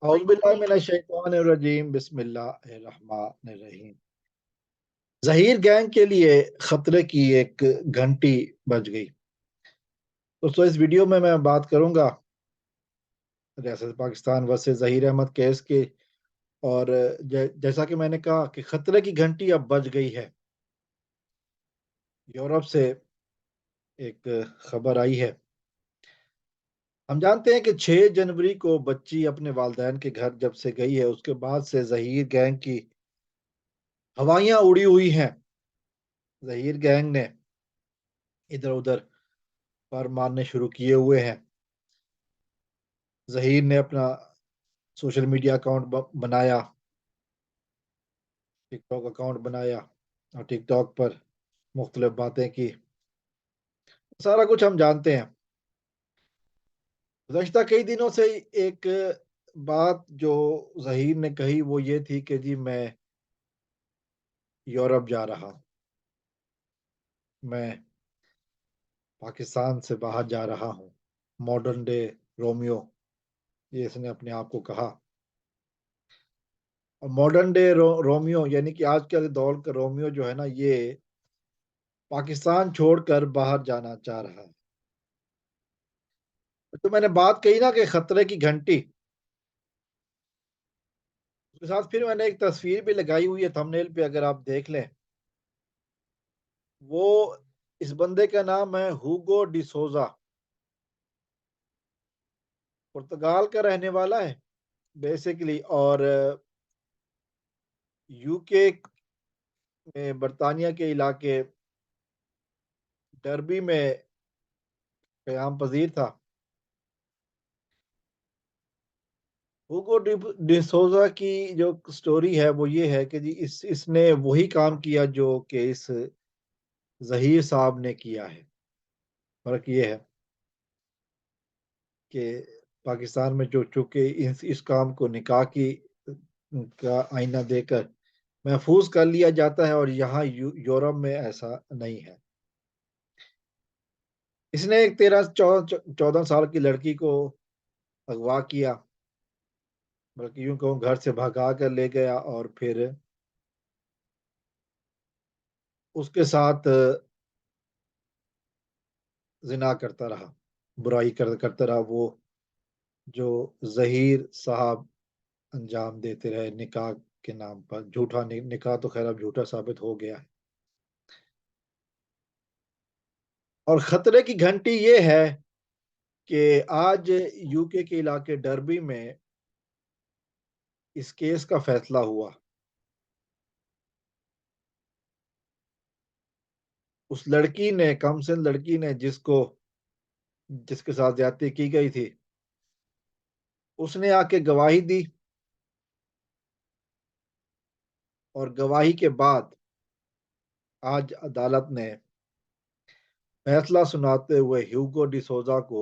औज़ु बिल्लाहि मिनश शैतानिर रजीम बिस्मिल्लाहिर रहमानिर रहीम। ज़हीर गैंग के लिए खतरे की एक घंटी बज गई। दोस्तों, इस वीडियो में मैं बात करूंगा रियासत पाकिस्तान वर्सेस ज़हीर अहमद केस के। और जैसा कि मैंने कहा कि खतरे की घंटी अब बज गई है। यूरोप से एक खबर आई है। हम जानते हैं कि 6 जनवरी को बच्ची अपने वालिदैन के घर जब से गई है, उसके बाद से ज़हीर गैंग की हवाइयां उड़ी हुई हैं। ज़हीर गैंग ने इधर उधर पर मारने शुरू किए हुए हैं। ज़हीर ने अपना सोशल मीडिया अकाउंट बनाया, टिकटॉक अकाउंट बनाया और टिकटॉक पर मुख्तलिफ बातें की। सारा कुछ हम जानते हैं। गुज़श्ता कई दिनों से एक बात जो ज़हीर ने कही वो ये थी कि जी मैं यूरोप जा रहा हूँ, मैं पाकिस्तान से बाहर जा रहा हूँ। मॉडर्न डे रोमियो, ये इसने अपने आप को कहा। और मॉडर्न डे रोमियो यानी कि आज के दौर का रोमियो जो है ना, ये पाकिस्तान छोड़कर बाहर जाना चाह रहा है। तो मैंने बात कही ना कि खतरे की घंटी, उसके साथ फिर मैंने एक तस्वीर भी लगाई हुई है थंबनेल पे, अगर आप देख लें। वो इस बंदे का नाम है हुगो डिसोजा। पुर्तगाल का रहने वाला है बेसिकली। और यूके में बरतानिया के इलाके डर्बी में क़याम पजीर था। हुगो डिसोजा की जो स्टोरी है वो ये है कि जी इसने वही काम किया जो कि इस ज़हीर साहब ने किया है। फर्क ये है कि पाकिस्तान में जो चूंकि इस काम को निकाह की का आईना देकर महफूज कर लिया जाता है, और यहाँ यूरोप में ऐसा नहीं है। इसने एक 13-14 साल की लड़की को अगवा किया, बल्कि यूं कहूँ घर से भगा कर ले गया, और फिर उसके साथ जिना करता रहा, बुराई करता रहा। वो जो ज़हीर साहब अंजाम देते रहे निकाह के नाम पर। झूठा निकाह तो खैर अब झूठा साबित हो गया है। और खतरे की घंटी ये है कि आज यूके के इलाके डर्बी में इस केस का फैसला हुआ। उस लड़की ने, कम से लड़की ने, जिसके साथ ज्यादती की गई थी, उसने आके गवाही दी। और गवाही के बाद आज अदालत ने फैसला सुनाते हुए ह्यूगो डिसोजा को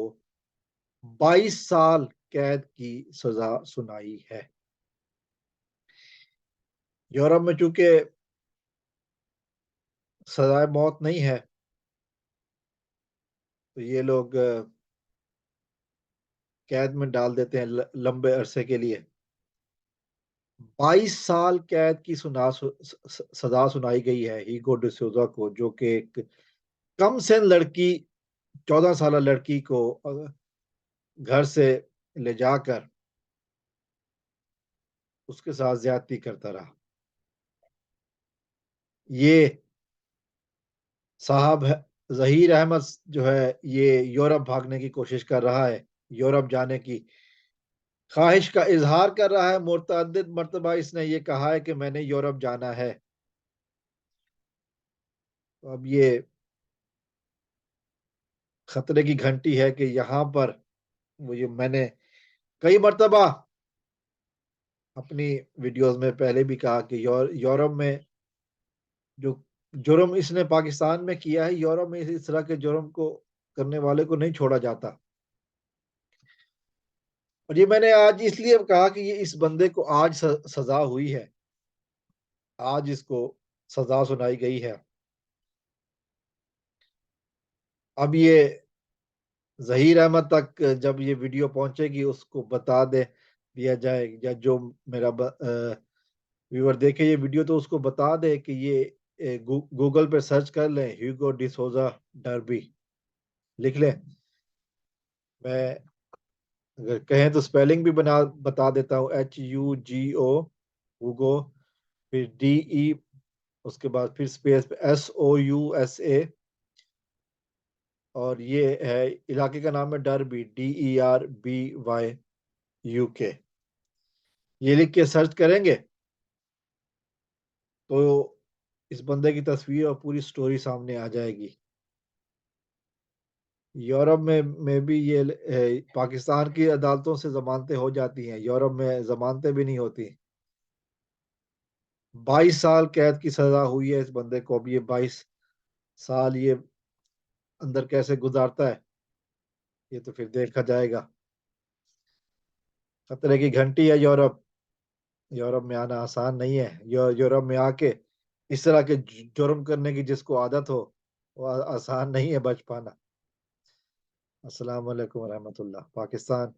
22 साल कैद की सजा सुनाई है। यूरोप में चूंकि सजाए मौत नहीं है, तो ये लोग कैद में डाल देते हैं लंबे अरसे के लिए। 22 साल कैद की सजा सुनाई गई है हीगो डिसोजा को, जो कि एक कम से लड़की, 14 साल लड़की को घर से ले जाकर उसके साथ ज्यादती करता रहा। ये साहब है ज़हीर अहमद जो है, ये यूरोप भागने की कोशिश कर रहा है, यूरोप जाने की ख्वाहिश का इजहार कर रहा है। मुतअद्दिद मर्तबा इसने ये कहा है कि मैंने यूरोप जाना है। तो अब ये खतरे की घंटी है कि यहाँ पर वो, ये मैंने कई मर्तबा अपनी वीडियोस में पहले भी कहा कि यूरोप में जो जुर्म इसने पाकिस्तान में किया है, यूरोप में इस तरह के जुर्म को करने वाले को नहीं छोड़ा जाता। और ये मैंने आज इसलिए कहा कि ये इस बंदे को आज सजा हुई है, आज इसको सजा सुनाई गई है। अब ये ज़हीर अहमद तक जब ये वीडियो पहुंचेगी, उसको बता दे दिया जाए, या जो मेरा व्यूअर देखे ये वीडियो तो उसको बता दे कि ये गूगल पे सर्च कर लें, ह्यूगो डिसोजा डर्बी लिख लें। मैं अगर कहें तो स्पेलिंग भी बता देता हूँ, HUGO, हुगो, फिर DE, उसके बाद फिर स्पेस SOUSA, और ये है इलाके का नाम है डर्बी, DERBY UK। ये लिख के सर्च करेंगे तो इस बंदे की तस्वीर और पूरी स्टोरी सामने आ जाएगी। यूरोप में भी ये पाकिस्तान की अदालतों से जमानतें हो जाती हैं, यूरोप में जमानतें भी नहीं होती। 22 साल कैद की सजा हुई है इस बंदे को। अब ये 22 साल ये अंदर कैसे गुजारता है ये तो फिर देखा जाएगा। खतरे की घंटी है यूरोप। यूरोप में आना आसान नहीं है। यूरोप में आके इस तरह के जुर्म करने की जिसको आदत हो, वो आसान नहीं है बच पाना। अस्सलाम वालेकुम रहमतुल्लाह। पाकिस्तान